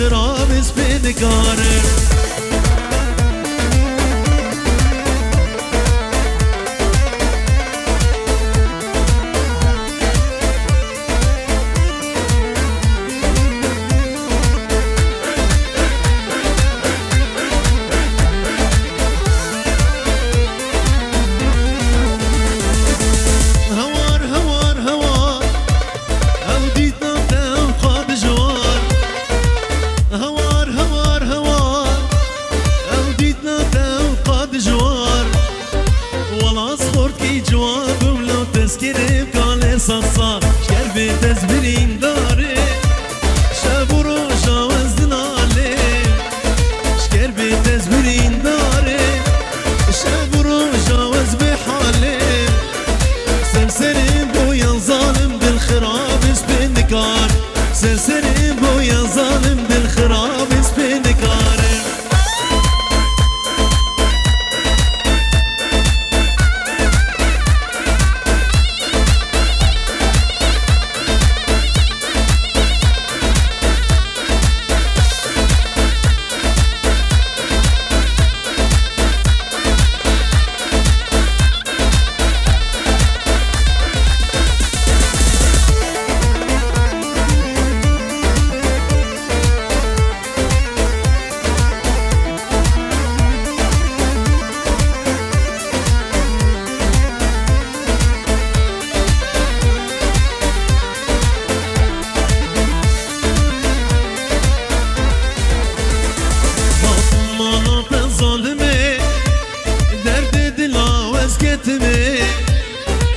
بالخراب سبيدكار تذكري بقالي صصار شكربي تزبرين داري شابورو جاوزنا علي شكربي تزبرين داري شابورو جاوز بحالي سرسري بويا ظالم بالخراب سبينكار سرسري بويا ظالم بالخراب سبينكار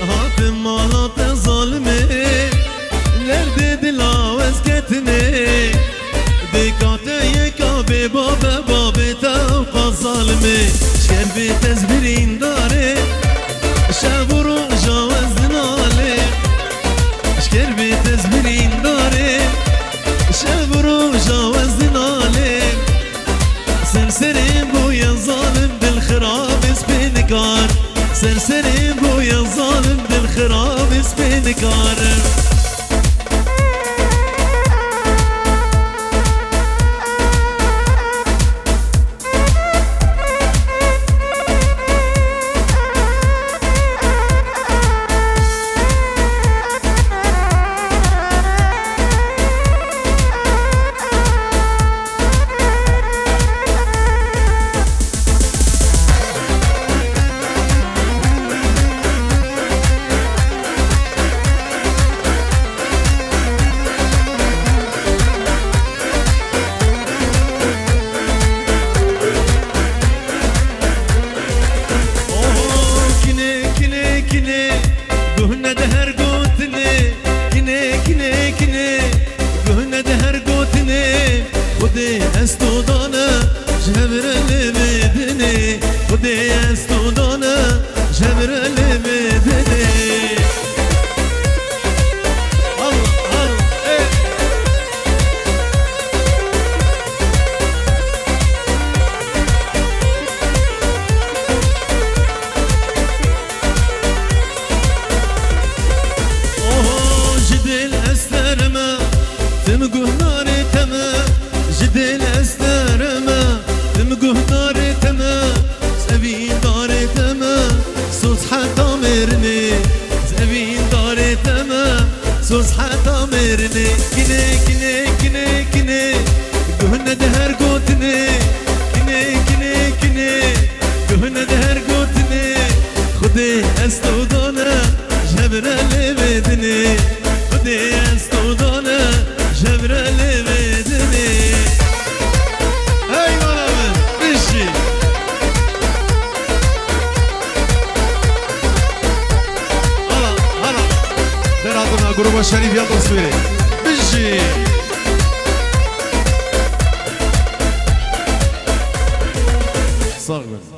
هاتم مالات ظالمي لرد دلاوز كتني ديكاته يكا بباب بابتا وقا ظالمي شربي تزبرين داري شابورو جاوز دنالي شكربي تزبرين داري شابورو جاوز دنالي سرسري بويا ظالم بالخراب سبينكار سرسري بويا ظالم بالخراب سبينكار استودانا جبر المدني ودي استودانا جبر المدني جدل استرما تمقه ناري تما جدل استرما تمقه ناري تما زبين داري تما صوت حتى مرني زبين داري تما صوت حتى مرني كني كني كني كني قهنا دهر قوتني كني كني كني قهنا دهر قوتني خدي استودانا جبر اللي بدني خدي استودانا جبر اللي بدني ايوه انا مشي هلا برادرنا جروب الشريف يلا تصويري مشي صغر